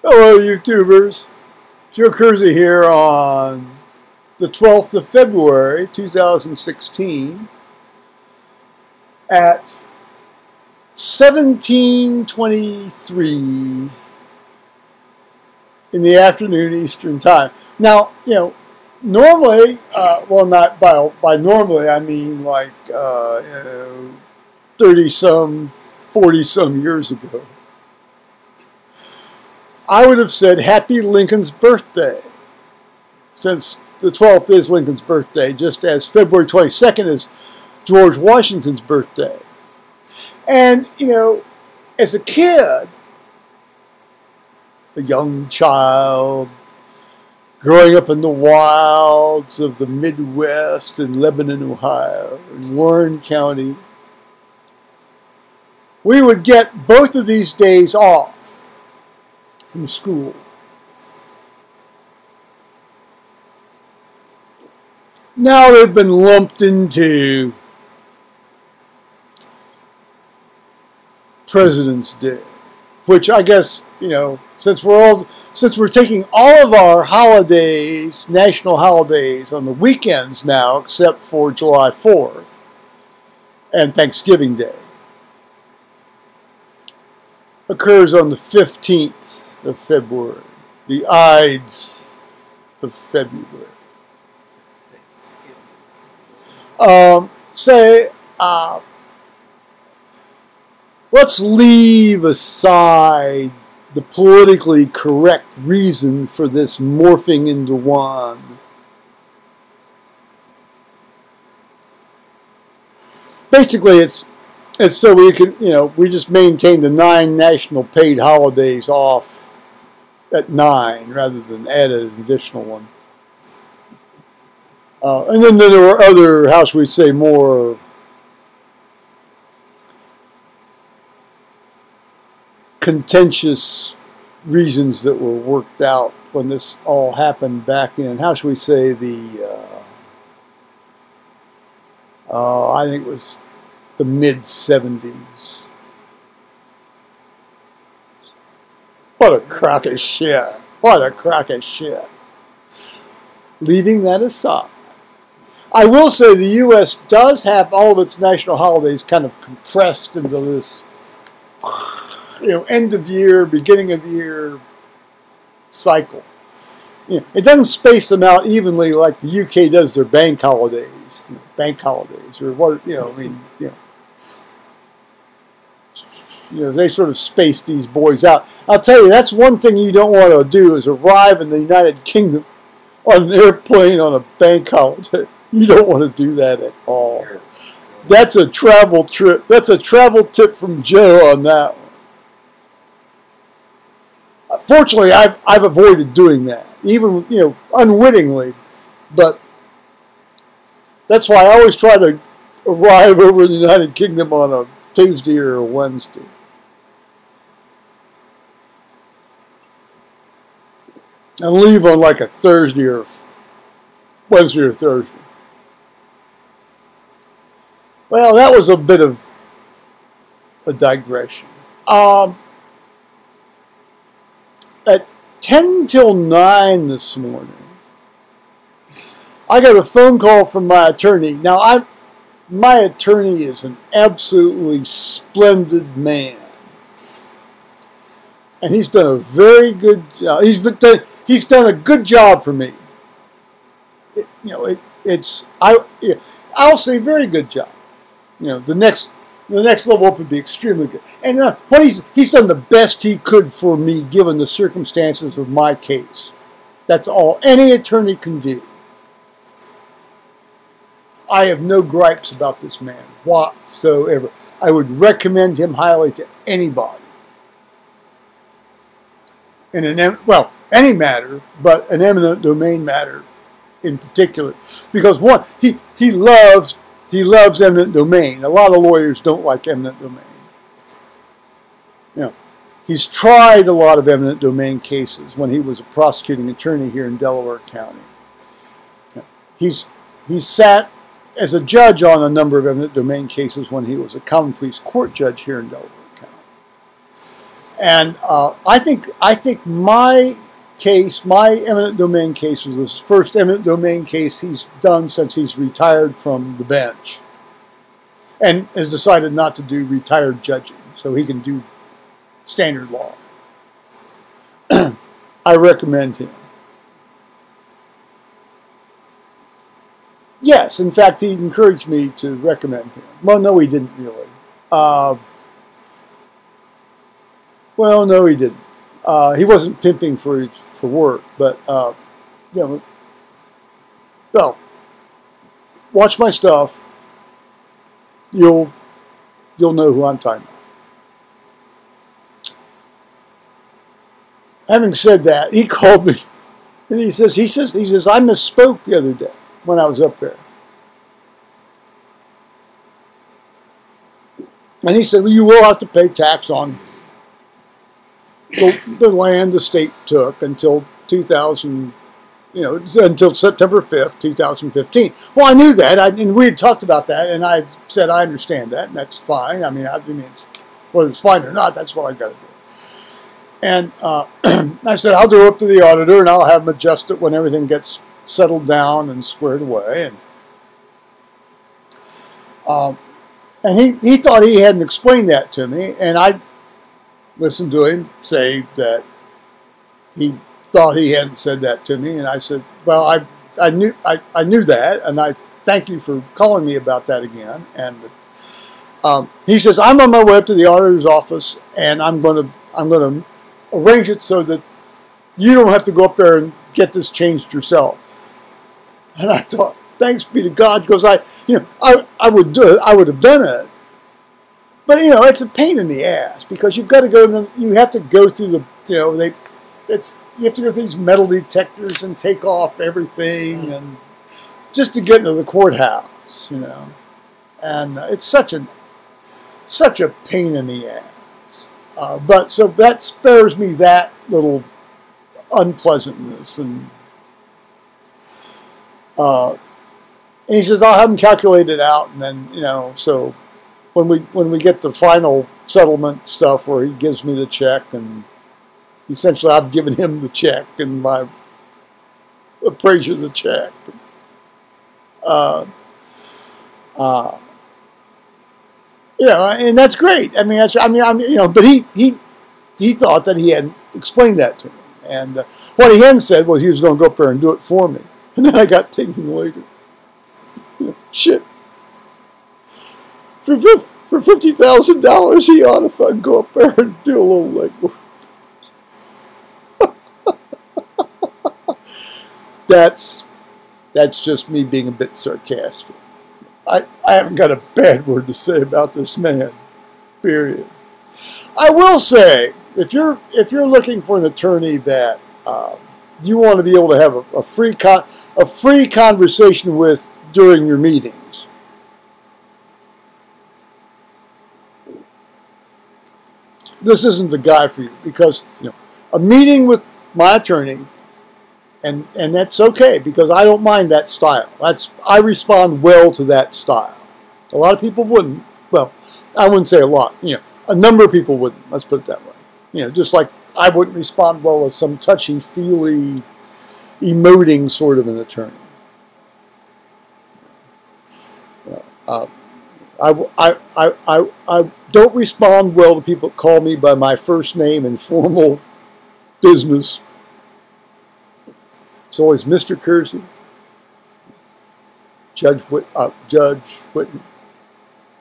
Hello, YouTubers. Joe Kersey here on the 12th of February, 2016 at 17:23 in the afternoon Eastern Time. Now, normally, well, not by normally, I mean like 30-some, 40-some years ago, I would have said Happy Lincoln's birthday, since the 12th is Lincoln's birthday, just as February 22nd is George Washington's birthday. And, as a kid, a young child, growing up in the wilds of the Midwest in Lebanon, Ohio, in Warren County, we would get both of these days off from school. Now they've been lumped into President's Day, which I guess, since we're taking all of our holidays, national holidays, on the weekends now, except for July 4th and Thanksgiving Day, occurs on the 15th of February, the Ides of February. Let's leave aside the politically correct reason for this morphing into one. Basically, it's so we can, we just maintain the 9 national paid holidays off at 9 rather than add an additional one. And then there are other, how should we say, more contentious reasons that were worked out when this all happened back in, how should we say, I think it was the mid-70s. What a crock of shit. What a crock of shit. Leaving that aside, I will say the U.S. does have all of its national holidays kind of compressed into this, end of year, beginning of year cycle. It doesn't space them out evenly like the UK does their bank holidays, or what, they sort of space these boys out. I'll tell you, that's one thing you don't want to do, is arrive in the United Kingdom on an airplane on a bank holiday. You don't want to do that at all. That's a travel trip. That's a travel tip from Joe on that one. Fortunately, I've avoided doing that, even unwittingly. But that's why I always try to arrive over in the United Kingdom on a Tuesday or a Wednesday. And leave on like a Thursday or Wednesday or Thursday. Well, that was a bit of a digression. At 10 till 9 this morning, I got a phone call from my attorney. Now, my attorney is an absolutely splendid man. And he's done a very good job. He's done a good job for me. I'll say very good job. The next level up would be extremely good. And what he's done the best he could for me, given the circumstances of my case. That's all any attorney can do. I have no gripes about this man whatsoever. I would recommend him highly to anybody. In any matter, but an eminent domain matter in particular, because one, he loves eminent domain. A lot of lawyers don't like eminent domain. He's tried a lot of eminent domain cases when he was a prosecuting attorney here in Delaware County. He's sat as a judge on a number of eminent domain cases when he was a common pleas court judge here in Delaware County. And I think my case, my eminent domain case, was the first eminent domain case he's done since he's retired from the bench, and has decided not to do retired judging, so he can do standard law. I recommend him. Yes, in fact, he encouraged me to recommend him. Well, no, he didn't really. Well, no, he didn't. He wasn't pimping for work, but you know, well, watch my stuff. You'll know who I'm talking about. Having said that, he called me, and he says I misspoke the other day when I was up there. And he said, well, you will have to pay tax on the land the state took until 2000, until September 5th, 2015. Well, I knew that, and we had talked about that, and I said I understand that, and that's fine. I mean, whether it's fine or not, that's what I got to do. And I said, I'll go up to the auditor, and I'll have him adjust it when everything gets settled down and squared away. And he thought he hadn't explained that to me, and I listened to him say that he thought he hadn't said that to me, and I said, well, I knew that, and I thank you for calling me about that again. And he says, I'm on my way up to the auditor's office, and I'm going to arrange it so that you don't have to go up there and get this changed yourself. And I thought, thanks be to God, because I would do it. I would have done it. But it's a pain in the ass, because you've got to go. You have to go through the. You have to go through these metal detectors and take off everything, and just to get into the courthouse. And it's such a pain in the ass. But so that spares me that little unpleasantness, and he says I'll have him calculate it out, and then so when we get the final settlement stuff where he gives me the check, and essentially I've given him the check and my appraiser the check. And that's great. But he thought that he hadn't explained that to me. And what he hadn't said was he was going to go up there and do it for me. And then I got thinking later, shit. For $50,000, he ought to fucking go up there and do a little legwork. That's just me being a bit sarcastic. I haven't got a bad word to say about this man. Period. I will say, if you're looking for an attorney that you want to be able to have a free conversation with during your meetings, this isn't the guy for you, because a meeting with my attorney, and that's okay, because I don't mind that style. I respond well to that style. A lot of people wouldn't. Well, I wouldn't say a lot. A number of people wouldn't. Let's put it that way. Just like I wouldn't respond well as some touchy-feely, emoting sort of an attorney. I don't respond well to people that call me by my first name in formal business. It's always Mr. Kersey, Judge Whitten.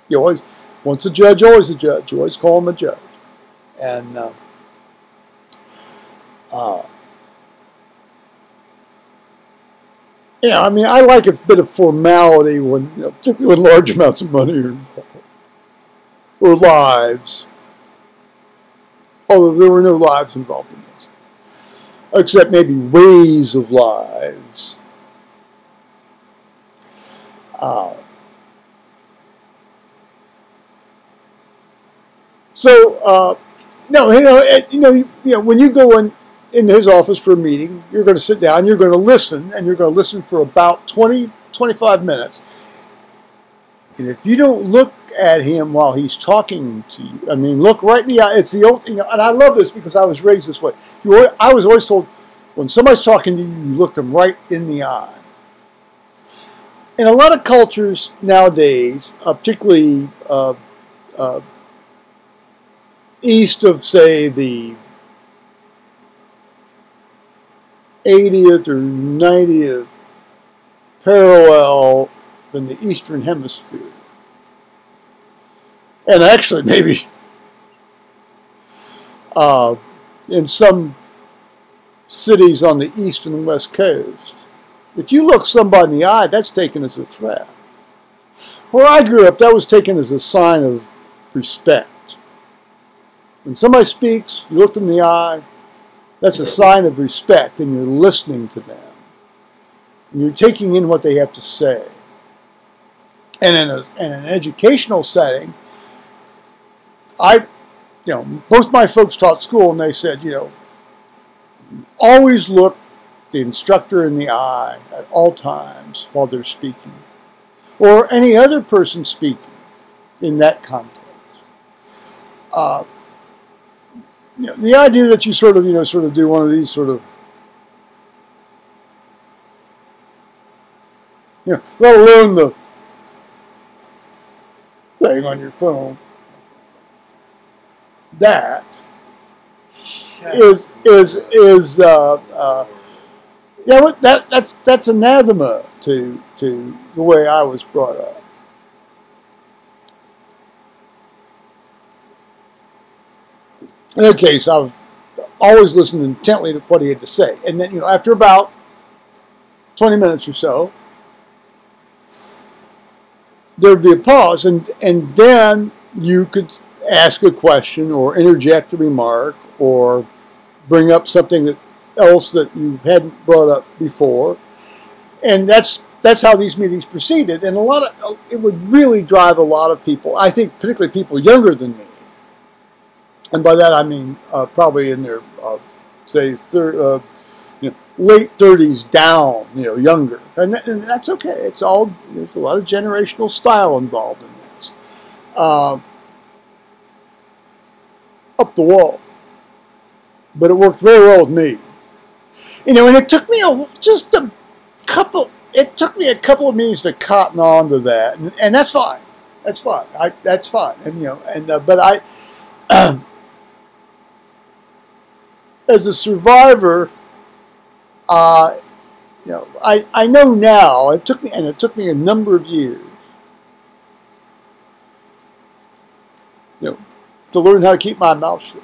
You always, once a judge, always a judge. You always call him a judge. And I like a bit of formality when, particularly when large amounts of money are involved, or lives. Although there were no lives involved in this, except maybe ways of lives. When you go into his office for a meeting, you're going to sit down, you're going to listen, and you're going to listen for about 20, 25 minutes. And if you don't look at him while he's talking to you, I mean, look right in the eye. It's the old, and I love this because I was raised this way. I was always told when somebody's talking to you, you look them right in the eye. In a lot of cultures nowadays, particularly east of, say, the 80th or 90th parallel in the Eastern Hemisphere, and actually maybe in some cities on the East and West Coast, if you look somebody in the eye, that's taken as a threat. Where I grew up, that was taken as a sign of respect. When somebody speaks, you look them in the eye, that's a sign of respect, and you're listening to them. And you're taking in what they have to say. And in an educational setting, both my folks taught school, and they said, always look the instructor in the eye at all times while they're speaking, or any other person speaking in that context. The idea that you sort of do one of these sort of, let alone the thing on your phone, that's anathema to the way I was brought up. In any case, I was always listening intently to what he had to say. And then, after about 20 minutes or so, there would be a pause, and then you could ask a question or interject a remark or bring up something else that you hadn't brought up before. And that's how these meetings proceeded. And it would really drive a lot of people, I think particularly people younger than me. And by that I mean probably in their, late 30s down, younger. And that's okay. There's a lot of generational style involved in this. Up the wall. But it worked very well with me. And it took me a couple of meetings to cotton on to that. And that's fine. That's fine. That's fine. And, but I... as a survivor, I know now. It took me a number of years, to learn how to keep my mouth shut.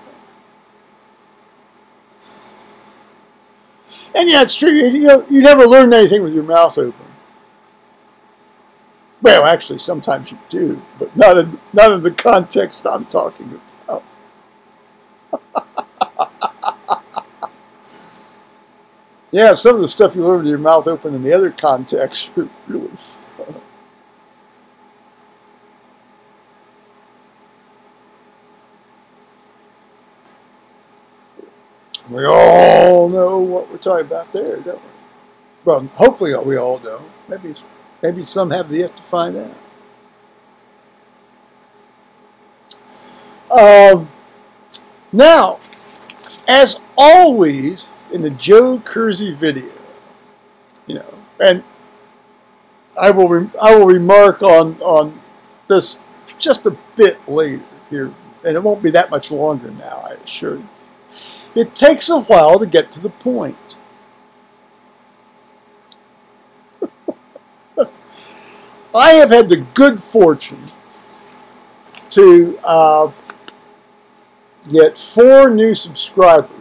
And yeah, it's true. You never learn anything with your mouth open. Well, actually, sometimes you do, but not in the context I'm talking about. Yeah, some of the stuff you learn with your mouth open in the other contexts are really fun. We all know what we're talking about there, don't we? Well, hopefully we all know. Maybe some have yet to find out. Now, as always, in the Joe Kersey video, and I will remark on this just a bit later here, and it won't be that much longer now, I assure you. It takes a while to get to the point. I have had the good fortune to get 4 new subscribers.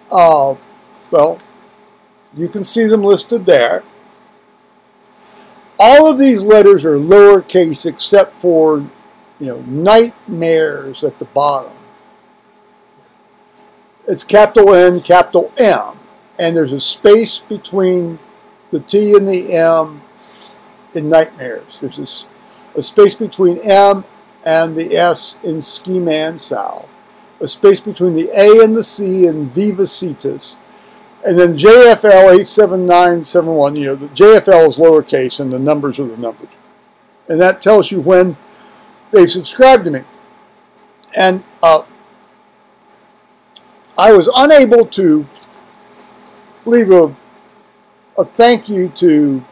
Well, you can see them listed there. All of these letters are lowercase except for, nightmares at the bottom. It's capital N, capital M, and there's a space between the T and the M in nightmares. There's a space between M and the S in Ski Man South. A space between the A and the C in Viva Citas, And then JFL 87971, you know, the JFL is lowercase and the numbers are the numbers. And that tells you when they subscribed to me. And I was unable to leave a thank you to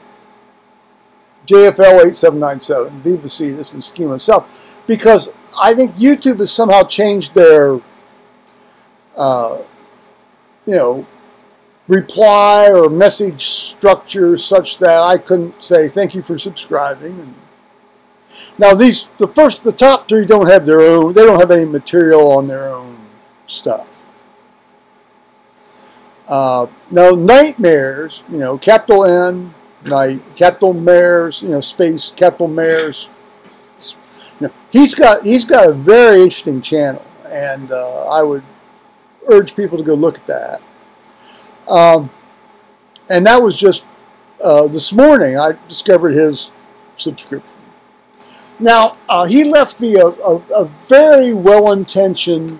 JFL 8797, Viva Cetus, and Scheme himself, because I think YouTube has somehow changed their, you know, reply or message structure such that I couldn't say thank you for subscribing. And now the top three don't have their own, they don't have any material on their own stuff. Now Nightmares, you know, capital N, Night, capital Mares, you know, space, capital Mares. You know, he's got a very interesting channel, and I would urge people to go look at that. And that was just this morning I discovered his subscription. Now, he left me a very well-intentioned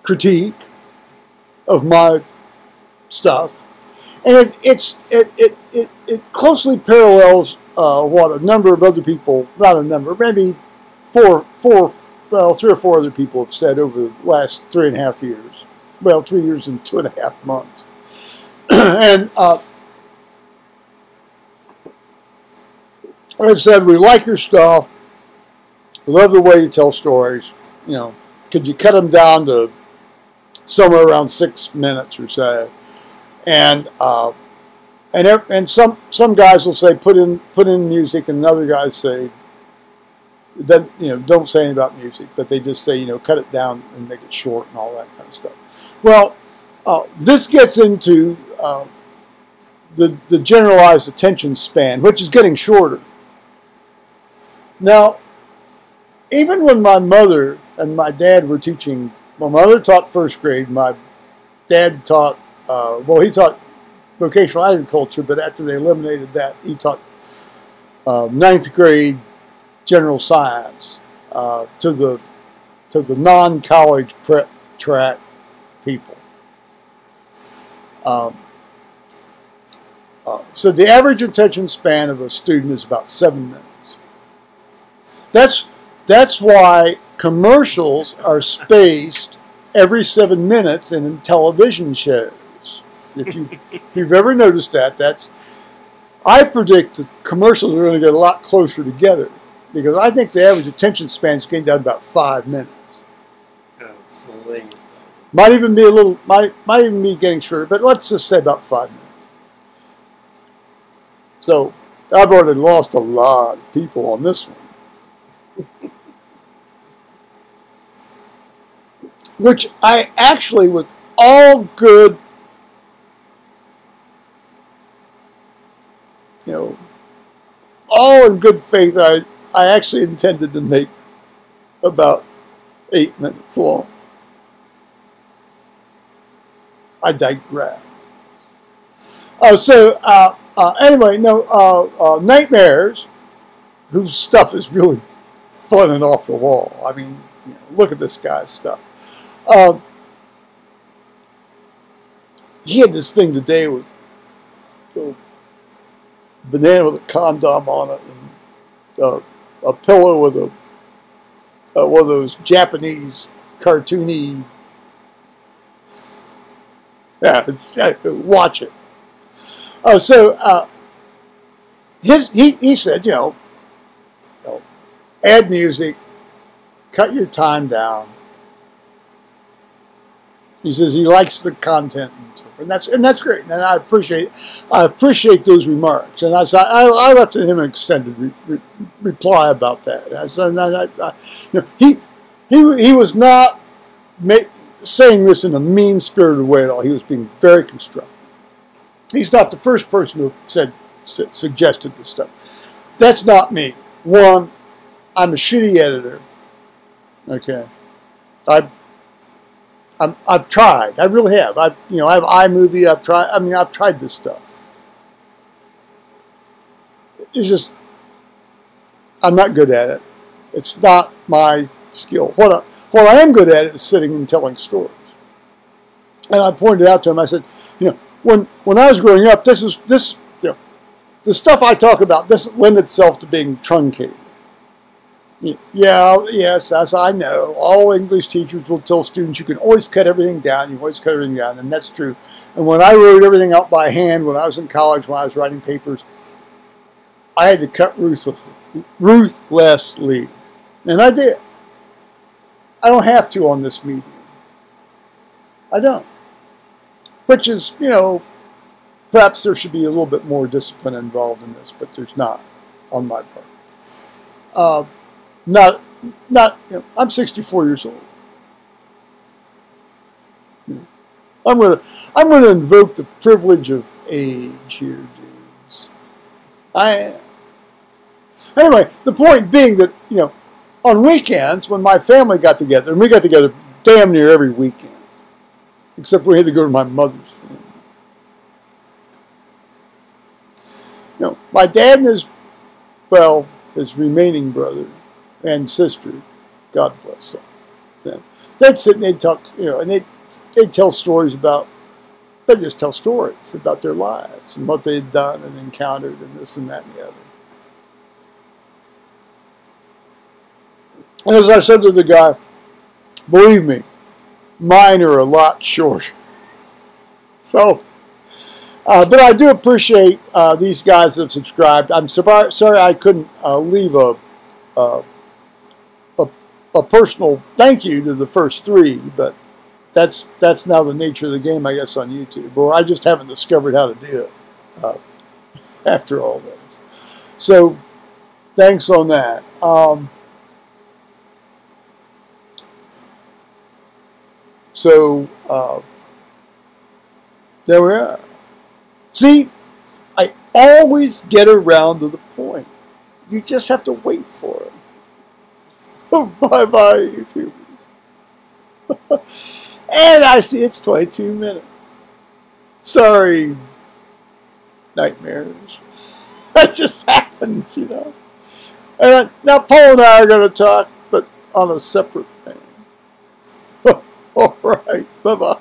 critique of my stuff, and it closely parallels what a number of other people, not a number, maybe three or four other people have said over the last 3.5 years. Well, 3 years and 2.5 months. And like I said, we like your stuff. We love the way you tell stories. You know, could you cut them down to somewhere around 6 minutes or so? And some guys will say put in music, and other guys say that, you know, don't say anything about music, but they just say, you know, cut it down and make it short and all that kind of stuff. Well, this gets into the generalized attention span, which is getting shorter. Now, even when my mother and my dad were teaching, my mother taught first grade, my dad taught, well, he taught vocational agriculture, but after they eliminated that, he taught 9th grade general science to the non-college prep track people. So the average attention span of a student is about 7 minutes. That's why commercials are spaced every 7 minutes in television shows. If you've ever noticed that, I predict the commercials are going to get a lot closer together, because I think the average attention span is getting down to about 5 minutes. Might even be getting shorter, but let's just say about 5 minutes. So I've already lost a lot of people on this one. Which I actually, with all good, you know, all in good faith, I actually intended to make about 8 minutes long. I digress. Anyway, no, Nightmares, whose stuff is really fun and off the wall. I mean, you know, look at this guy's stuff. He had this thing today with a banana with a condom on it, and a pillow with one of those Japanese cartoony. Yeah, watch it. He said, you know, add music, cut your time down. He says he likes the content, and that's great, and I appreciate those remarks. And I left him an extended reply about that. And I said, you know, he was not saying this in a mean-spirited way at all. He was being very constructive. He's not the first person who suggested this stuff. That's not me. One, I'm a shitty editor. Okay, I've tried. I really have. I have iMovie. I've tried this stuff. It's just I'm not good at it. It's not my skill. What I am good at is sitting and telling stories. And I pointed out to him, I said, when I was growing up, the stuff I talk about doesn't lend itself to being truncated. Yeah, yes, as I know, all English teachers will tell students you can always cut everything down, and that's true. And when I wrote everything out by hand when I was in college, when I was writing papers, I had to cut ruthlessly. And I did. I don't have to on this medium. I don't. Which is, perhaps there should be a little bit more discipline involved in this, but there's not on my part. I'm 64 years old. I'm gonna invoke the privilege of age here, dudes. Anyway, the point being that, on weekends when my family got together, and we got together damn near every weekend, except we had to go to my mother's family. My dad and his remaining brother and sister, God bless them. They'd sit and they'd talk, and they'd tell stories they'd just tell stories about their lives and what they'd done and encountered and this and that and the other. And as I said to the guy, believe me, mine are a lot shorter. So, but I do appreciate these guys that have subscribed. I'm sorry I couldn't leave a personal thank you to the first 3, but that's now the nature of the game, I guess, on YouTube. Or I just haven't discovered how to do it after all this. So, thanks on that. There we are. See, I always get around to the point. You just have to wait for it. Oh, bye-bye, YouTubers. And I see it's 22 minutes. Sorry, nightmares. That just happens, And now Paul and I are going to talk, but on a separate thing. All right, bye-bye.